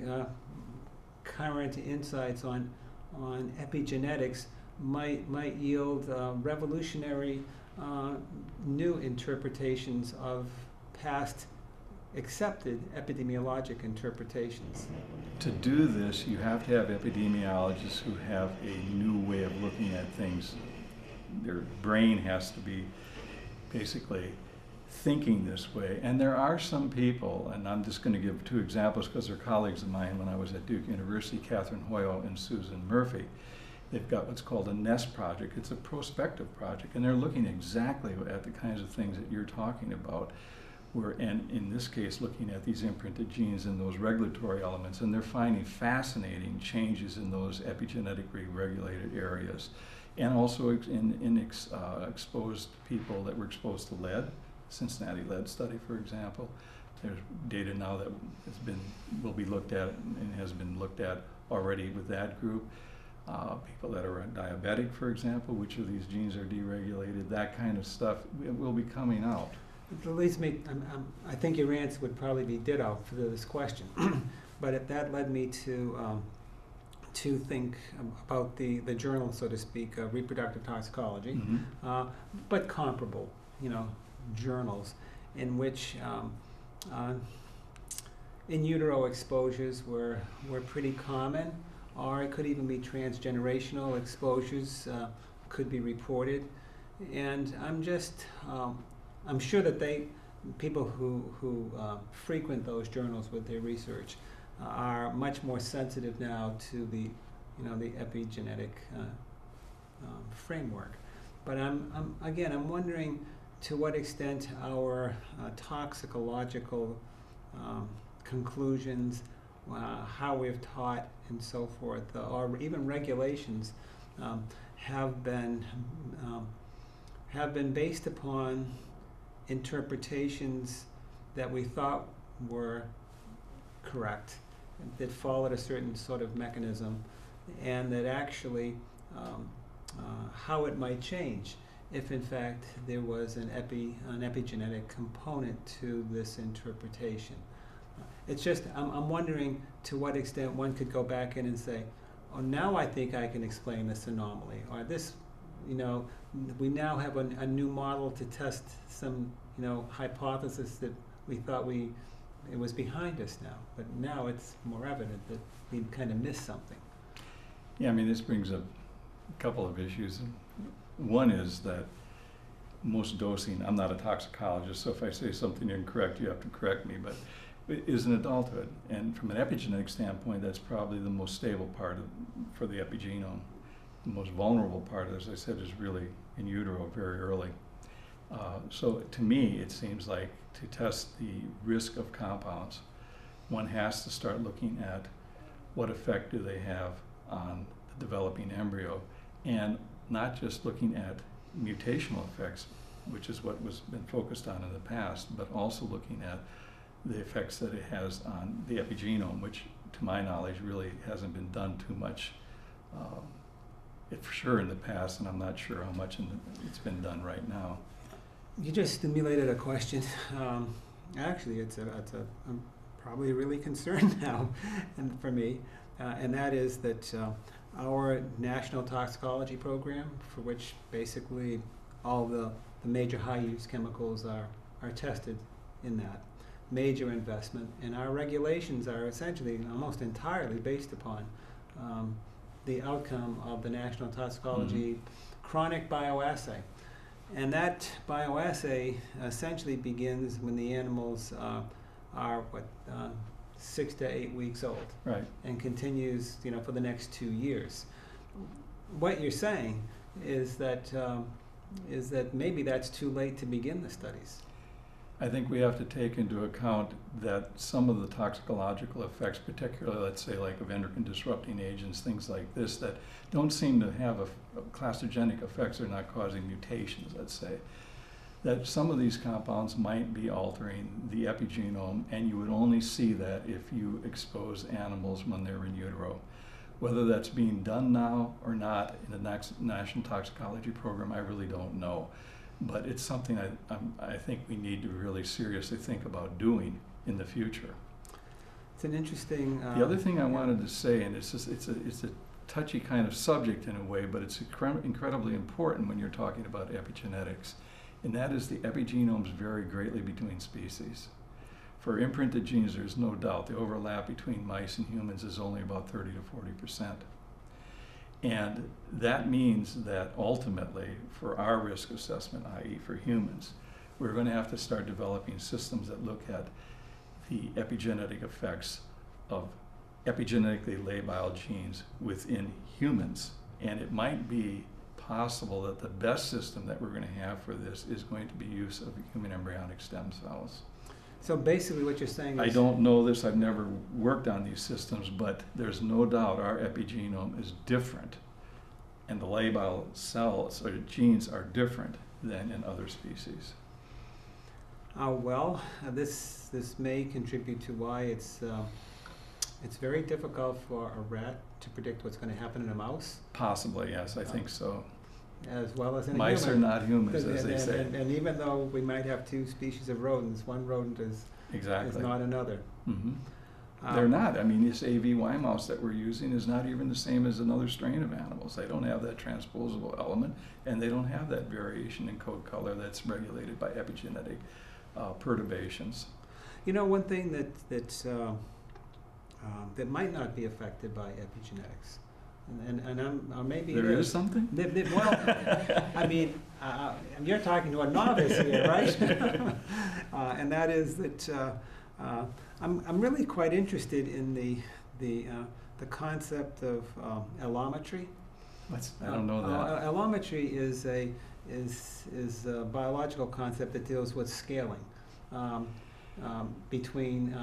current insights on epigenetics might yield revolutionary new interpretations of past accepted epidemiologic interpretations. To do this, you have to have epidemiologists who have a new way of looking at things. Their brain has to be basically thinking this way. And there are some people, and I'm just going to give two examples because they're colleagues of mine when I was at Duke University, Catherine Hoyle and Susan Murphy. They've got what's called a NEST project. It's a prospective project, and they're looking exactly at the kinds of things that you're talking about. And in this case, looking at these imprinted genes and those regulatory elements, and they're finding fascinating changes in those epigenetically regulated areas. And also in exposed people that were exposed to lead, Cincinnati lead study, for example. There's data now that will be looked at and has been looked at already with that group. people that are diabetic, for example, which of these genes are deregulated, that kind of stuff will be coming out. It leads me, I think your answer would probably be ditto for this question, but that led me to think about the journal, so to speak, reproductive toxicology, Mm-hmm. but comparable, journals in which in utero exposures were pretty common, or it could even be transgenerational exposures could be reported, and I'm sure that people who frequent those journals with their research are much more sensitive now to the epigenetic framework. But I'm wondering to what extent our toxicological conclusions, how we've taught and so forth, or even regulations, have been based upon interpretations that we thought were correct, that followed a certain sort of mechanism, and that actually how it might change if in fact there was an epigenetic component to this interpretation. It's just, I'm wondering to what extent one could go back in and say, oh, now I think I can explain this anomaly, or this, we now have a new model to test some, hypothesis that we thought it was behind us now, but now it's more evident that we kind of missed something. Yeah, I mean, this brings up a couple of issues. One is that most dosing, I'm not a toxicologist, so if I say something incorrect, you have to correct me, but is an adulthood. And from an epigenetic standpoint, that's probably the most stable part for the epigenome. The most vulnerable part, as I said, is really in utero very early. So to me, it seems like to test the risk of compounds, one has to start looking at what effect do they have on the developing embryo, and not just looking at mutational effects, which is what was been focused on in the past, but also looking at the effects that it has on the epigenome, which to my knowledge really hasn't been done too much, for sure in the past, and I'm not sure how much it's been done right now. You just stimulated a question. Actually, I'm probably really concerned now, and for me, and that is that our national toxicology program, for which basically all the major high-use chemicals are tested in that major investment, and our regulations are essentially almost entirely based upon the outcome of the national toxicology chronic bioassay. And that bioassay essentially begins when the animals are 6 to 8 weeks old, right, and continues, for the next 2 years. What you're saying is that maybe that's too late to begin the studies. I think we have to take into account that some of the toxicological effects, particularly, let's say, like of endocrine disrupting agents, things like this, that don't seem to have a clastogenic effects, or not causing mutations, let's say, that some of these compounds might be altering the epigenome, and you would only see that if you expose animals when they're in utero. Whether that's being done now or not in the next national toxicology program, I really don't know. But it's something I think we need to really seriously think about doing in the future. It's an interesting. The other thing I wanted to say, and it's a touchy kind of subject in a way, but it's incredibly important when you're talking about epigenetics, and that is the epigenomes vary greatly between species. For imprinted genes, there's no doubt the overlap between mice and humans is only about 30 to 40%. And that means that ultimately, for our risk assessment, i.e. for humans, we're going to have to start developing systems that look at the epigenetic effects of epigenetically labile genes within humans. And it might be possible that the best system that we're going to have for this is going to be use of human embryonic stem cells. So basically what you're saying is... I don't know this, I've never worked on these systems, but there's no doubt our epigenome is different, and the labile cells or genes are different than in other species. This may contribute to why it's it's very difficult for a rat to predict what's going to happen in a mouse, Possibly, yes, I think so. as well as in a Mice are human. not humans, as And- they say. and even though we might have two species of rodents, one rodent is Exactly. not another. Mhm. Um, They're not. I mean, this AVY mouse that we're using is not even the same as another strain of animals. They don't have that transposable element, and they don't have that variation in coat color that's regulated by epigenetic perturbations. You know, one thing that might not be affected by epigenetics, and maybe There is something? Well, I mean, you're talking to a novice here, right? And that is that I'm really quite interested in the concept of allometry. I don't know that. Allometry is a biological concept that deals with scaling between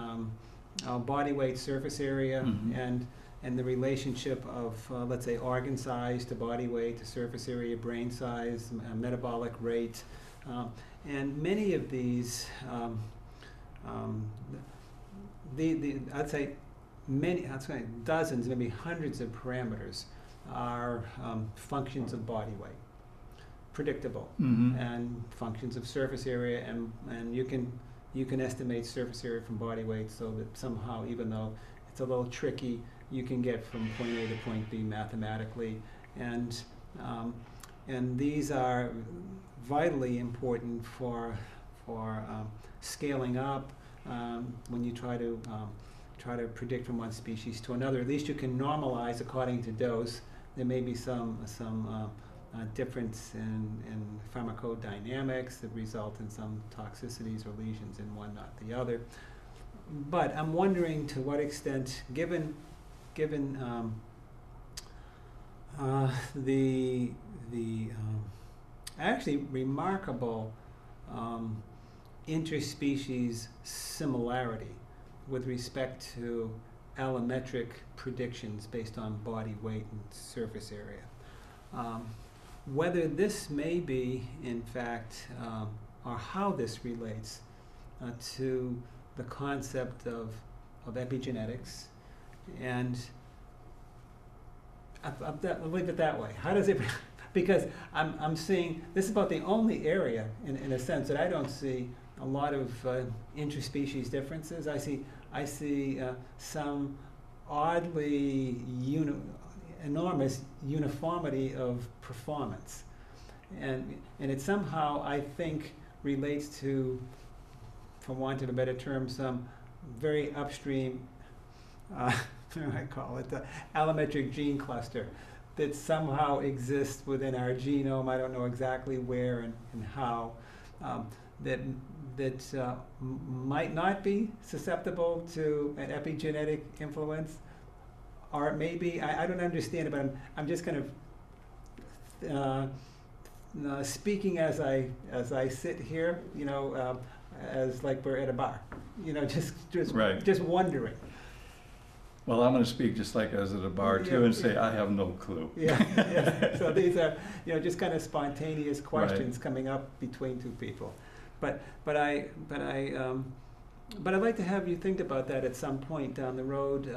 body weight, surface area, Mhm. and the relationship of, let's say, organ size to body weight to surface area, brain size, metabolic rate. And many of these, I'd say dozens, maybe hundreds of parameters are functions of body weight, predictable, Mhm. and functions of surface area, and you can estimate surface area from body weight, so that somehow, even though it's a little tricky, you can get from point A to point B mathematically, and these are vitally important for scaling up when you try to predict from one species to another. At least you can normalize according to dose. There may be some difference in pharmacodynamics that result in some toxicities or lesions in one, not the other. But I'm wondering to what extent, given the actually remarkable interspecies similarity with respect to allometric predictions based on body weight and surface area. Whether this may be, in fact, or how this relates to the concept of epigenetics, and I'll leave it that way. How does it? Because I'm seeing this is about the only area, in a sense, that I don't see a lot of interspecies differences. I see some oddly enormous uniformity of performance, and it somehow, I think, relates to, for want of a better term, some very upstream I call it the allometric gene cluster that somehow exists within our genome. I don't know exactly where and how, that might not be susceptible to an epigenetic influence, or it may be. I don't understand it, but I'm just kind of speaking as I sit here, as like we're at a bar, just Right. just wondering. Well, I'm going to speak just like I was at a bar too, Yeah, and say yeah. I have no clue. Yeah. So these are, just kind of spontaneous questions coming up between two people. But I'd like to have you think about that at some point down the road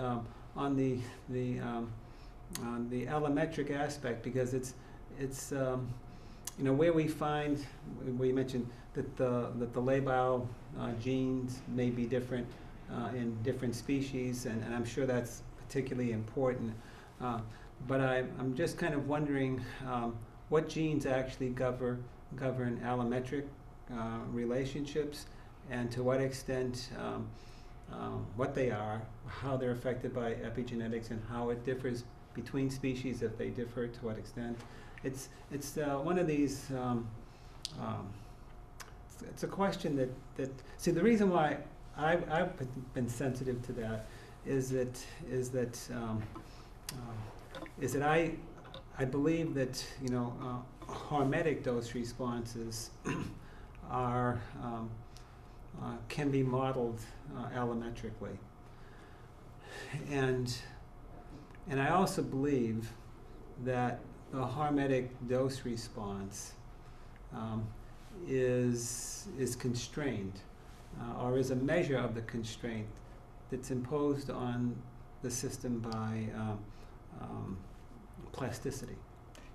on the allometric aspect, because it's where we find, we mentioned that the labile genes may be different in different species, and I'm sure that's particularly important. But I'm just kind of wondering what genes actually govern allometric relationships, and to what extent what they are, how they're affected by epigenetics, and how it differs between species, if they differ, to what extent. It's one of these. It's a question that see, the reason why I've been sensitive to that is that I believe that hormetic dose responses are can be modeled allometrically, and I also believe that the hormetic dose response is constrained, or is a measure of the constraint that's imposed on the system by plasticity.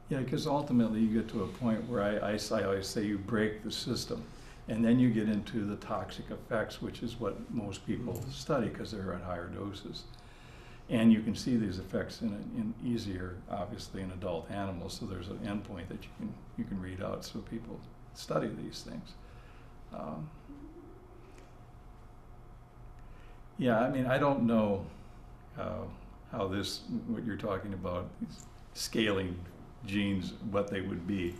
Yeah, because ultimately you get to a point where I always say you break the system, and then you get into the toxic effects, which is what most people study because they're at higher doses. And you can see these effects in easier, obviously, in adult animals. So there's an endpoint that you can read out, so people study these things. Yeah, I mean, I don't know how this, what you're talking about, scaling genes, what they would be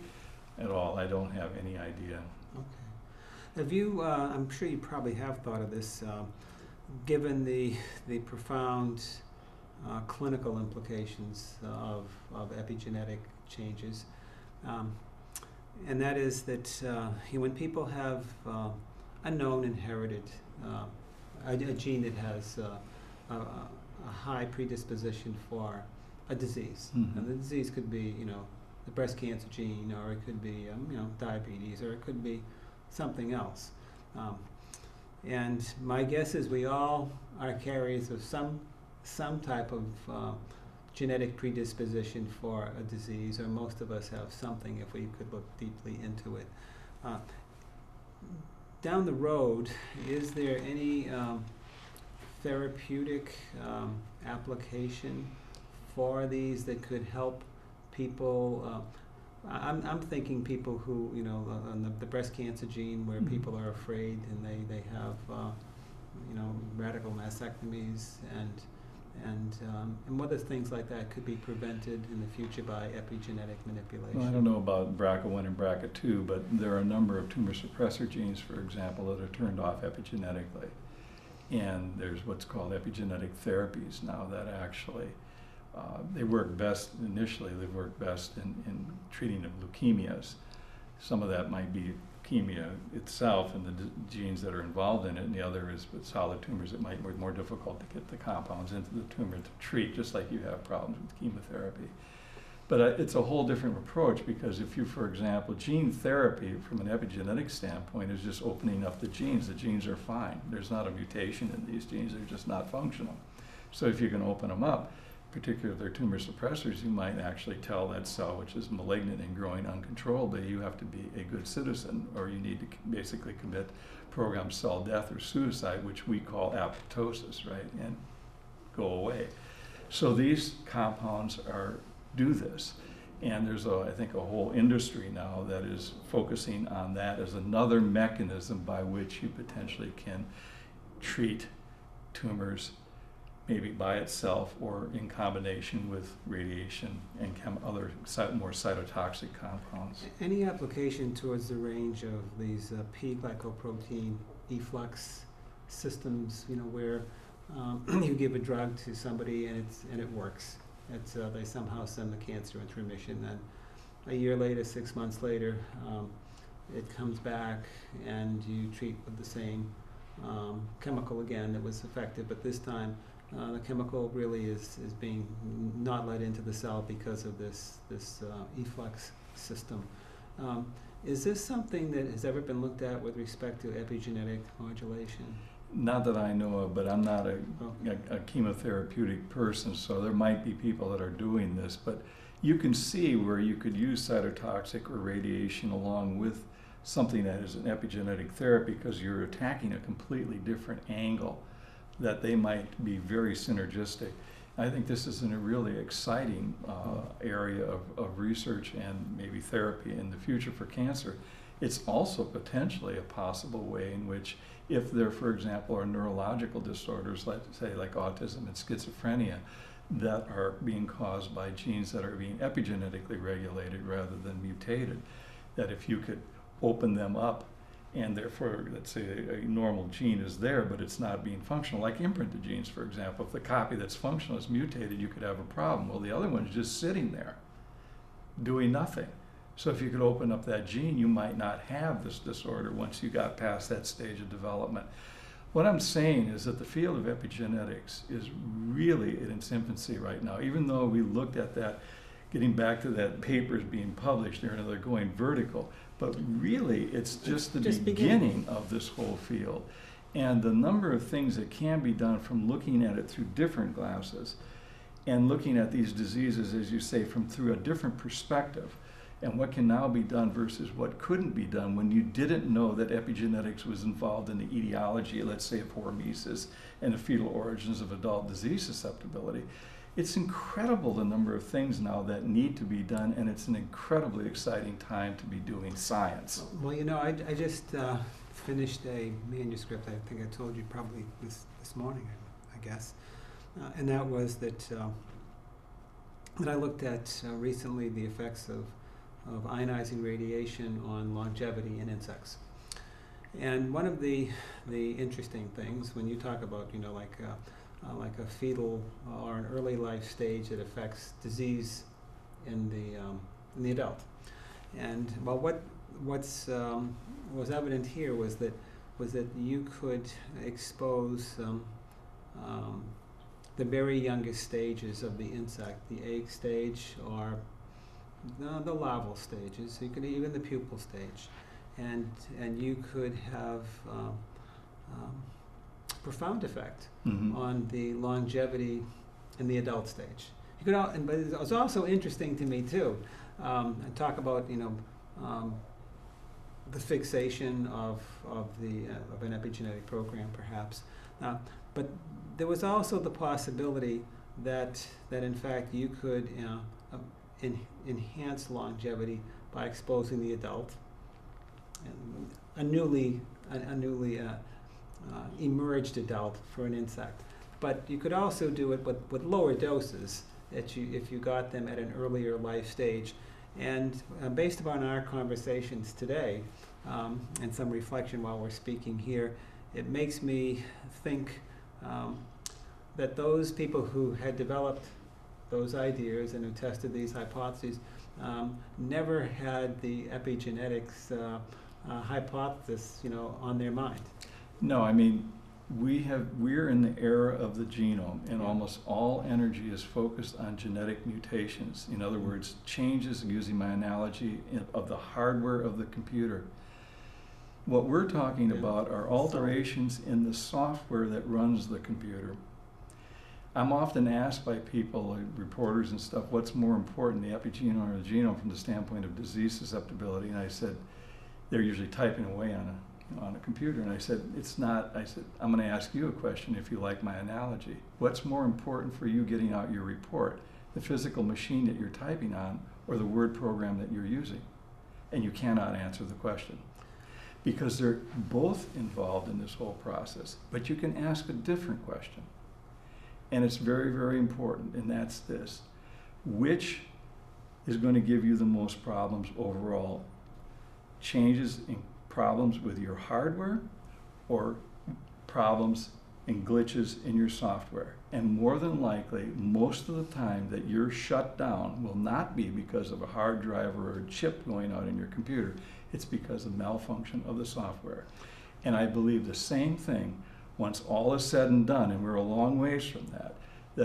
at all. I don't have any idea. Okay. Have you, I'm sure you probably have thought of this, given the profound clinical implications of epigenetic changes, and that is that when people have a known inherited a gene that has a high predisposition for a disease, Mm-hmm. and the disease could be, the breast cancer gene, or it could be, diabetes, or it could be something else. And my guess is we all are carriers of some type of genetic predisposition for a disease, or most of us have something if we could look deeply into it. Down the road, is there any therapeutic application for these that could help people? I'm thinking people who, on the breast cancer gene, where people are afraid and they have, radical mastectomies and other things like that could be prevented in the future by epigenetic manipulation. Well, I don't know about BRCA1 and BRCA2, but there are a number of tumor suppressor genes, for example, that are turned off epigenetically. And there's what's called epigenetic therapies now that actually, they work best initially, they work best in treating of leukemias. Some of that might be leukemia itself and the genes that are involved in it, and the other is with solid tumors. It might be more difficult to get the compounds into the tumor to treat, just like you have problems with chemotherapy. But it's a whole different approach, because if you, for example, gene therapy from an epigenetic standpoint is just opening up the genes. The genes are fine. There's not a mutation in these genes. They're just not functional. So if you can open them up, particularly if they're tumor suppressors, you might actually tell that cell, which is malignant and growing uncontrollably, you have to be a good citizen, or you need to basically commit programmed cell death or suicide, which we call apoptosis, right, and go away. So these compounds do this. And there's, I think, a whole industry now that is focusing on that as another mechanism by which you potentially can treat tumors, maybe by itself or in combination with radiation and other more cytotoxic compounds. Any application towards the range of these P-glycoprotein efflux systems, where you give a drug to somebody and it works. They somehow send the cancer into remission. Then a year later, 6 months later, it comes back and you treat with the same chemical again that was effective, but this time the chemical really is being not let into the cell because of this efflux system. Is this something that has ever been looked at with respect to epigenetic modulation? Not that I know of, but I'm not a chemotherapeutic person, so there might be people that are doing this. But you can see where you could use cytotoxic or radiation along with something that is an epigenetic therapy, because you're attacking a completely different angle that they might be very synergistic. I think this is a really exciting area of research and maybe therapy in the future for cancer. It's also potentially a possible way in which, if there, for example, are neurological disorders, let's say like autism and schizophrenia, that are being caused by genes that are being epigenetically regulated rather than mutated, that if you could open them up and therefore, let's say a normal gene is there, but it's not being functional, like imprinted genes, for example. If the copy that's functional is mutated, you could have a problem. Well, the other one's just sitting there, doing nothing. So if you could open up that gene, you might not have this disorder once you got past that stage of development. What I'm saying is that the field of epigenetics is really in its infancy right now. Even though we looked at that, getting back to that papers being published, they're going vertical. But really, it's just the beginning of this whole field. And the number of things that can be done from looking at it through different glasses and looking at these diseases, as you say, through a different perspective, and what can now be done versus what couldn't be done when you didn't know that epigenetics was involved in the etiology, let's say, of hormesis and the fetal origins of adult disease susceptibility. It's incredible the number of things now that need to be done, and it's an incredibly exciting time to be doing science. Well, you know, I just finished a manuscript. I think I told you probably this morning, I guess, and that was that I looked at recently the effects of ionizing radiation on longevity in insects. And one of the interesting things when you talk about, you know, like a fetal or an early life stage that affects disease in the adult. And well, was evident here was that you could expose the very youngest stages of the insect, the egg stage or the larval stages, you could even the pupal stage, and you could have profound effect on the longevity in the adult stage. You could, but it was also interesting to me too. And talk about, you know, the fixation of an epigenetic program, perhaps. But there was also the possibility that in fact you could enhance longevity by exposing the adult, a newly emerged adult for an insect. But you could also do it with lower doses if you got them at an earlier life stage. And based upon our conversations today and some reflection while we're speaking here, it makes me think that those people who had developed those ideas and who tested these hypotheses never had the epigenetics hypothesis, you know, on their mind. No, I mean, we're in the era of the genome, and almost all energy is focused on genetic mutations. In other words, changes, using my analogy, of the hardware of the computer. What we're talking about are alterations in the software that runs the computer. I'm often asked by people, like reporters and stuff, what's more important, the epigenome or the genome from the standpoint of disease susceptibility? And I said, they're usually typing away on a computer. And I said, it's not. I said, I'm going to ask you a question if you like my analogy. What's more important for you getting out your report, the physical machine that you're typing on or the word program that you're using? And you cannot answer the question, because they're both involved in this whole process. But you can ask a different question. And it's very, very important, and that's this. Which is going to give you the most problems overall? Changes in problems with your hardware or problems and glitches in your software? And more than likely, most of the time that you're shut down will not be because of a hard drive or a chip going out in your computer. It's because of malfunction of the software. And I believe the same thing once all is said and done, and we're a long ways from that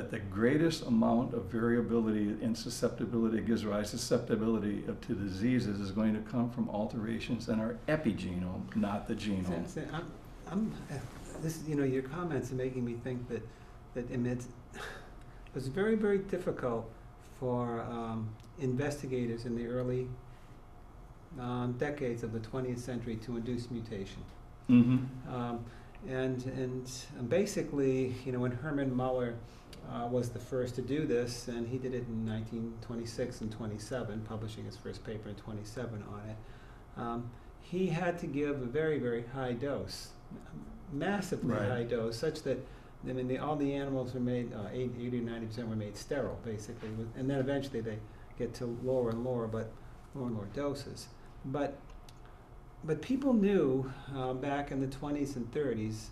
the greatest amount of variability and susceptibility that gives rise to susceptibility to diseases is going to come from alterations in our epigenome, not the genome. You know, your comments are making me think that it was very, very difficult for investigators in the early decades of the 20th century to induce mutation. Mm-hmm. And basically, you know, when Hermann Muller was the first to do this, and he did it in 1926 and 27, publishing his first paper in 27 on it, he had to give a very, very high dose, massively high dose, such that, I mean, all the animals were made, 80 or 90% were made sterile, basically, and then eventually they get to lower and lower doses. But people knew back in the 20s and 30s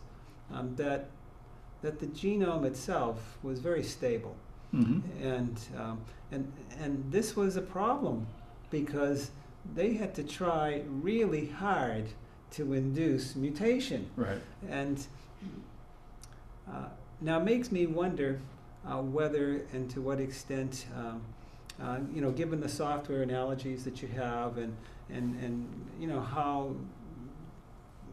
that the genome itself was very stable. Mm-hmm. And this was a problem because they had to try really hard to induce mutation. Right. And now it makes me wonder whether and to what extent, you know, given the software analogies that you have and you know how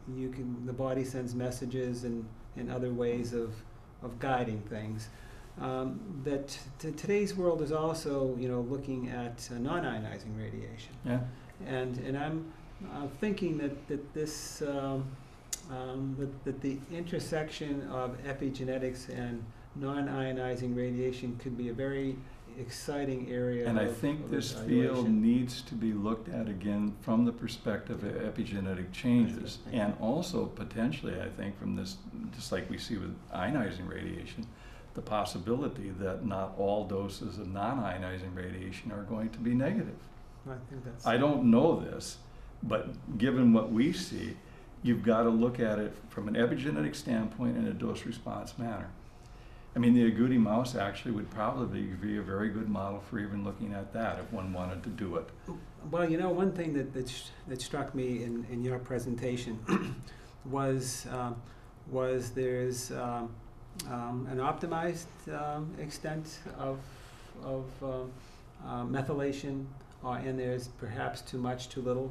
the body sends messages and other ways of guiding things. That today's world is also, looking at non-ionizing radiation. Yeah. And I'm thinking that this that the intersection of epigenetics and non-ionizing radiation could be a very exciting area. And I think this field needs to be looked at again from the perspective of epigenetic changes, and also potentially, I think, from this, just like we see with ionizing radiation, the possibility that not all doses of non-ionizing radiation are going to be negative. I don't know this, but given what we see, you've got to look at it from an epigenetic standpoint in a dose-response manner. I mean, the agouti mouse actually would probably be a very good model for even looking at that if one wanted to do it. Well, one thing that struck me in your presentation was there's an optimized extent of methylation, and there's perhaps too much, too little.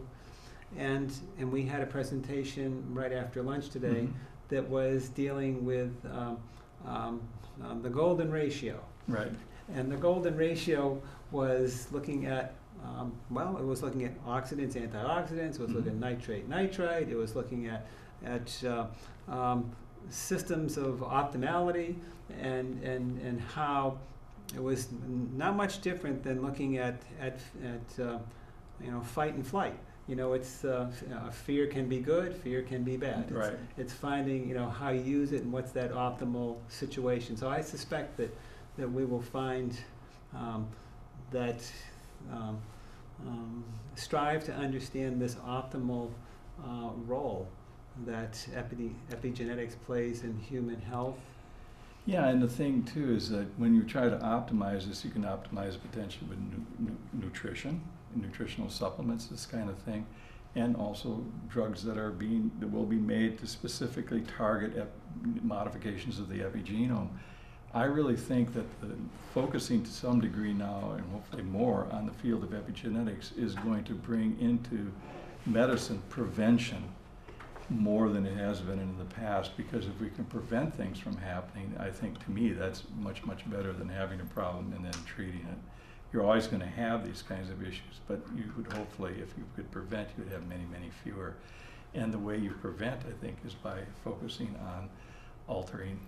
And we had a presentation right after lunch today that was dealing with the golden ratio. Right. And the golden ratio was looking at, it was looking at oxidants, antioxidants, it was looking at nitrate, nitrite, it was looking at systems of optimality, and how it was not much different than looking at fight and flight. It's fear can be good, fear can be bad. Right. It's finding how you use it and what's that optimal situation. So I suspect that we will find that strive to understand this optimal role that epigenetics plays in human health. Yeah, and the thing too is that when you try to optimize this, you can optimize potentially with nutrition, nutritional supplements, this kind of thing, and also drugs that will be made to specifically target modifications of the epigenome. I really think that focusing to some degree now, and hopefully more, on the field of epigenetics is going to bring into medicine prevention more than it has been in the past, because if we can prevent things from happening, I think, to me, that's much, much better than having a problem and then treating it. You're always going to have these kinds of issues, but you would hopefully, if you could prevent, you would have many, many fewer. And the way you prevent, I think, is by focusing on altering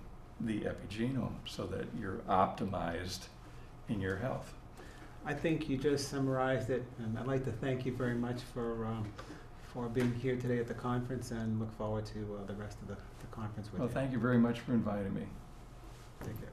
the epigenome so that you're optimized in your health. I think you just summarized it, and I'd like to thank you very much for being here today at the conference, and look forward to the rest of the conference with you. Well, thank you very much for inviting me. Take care.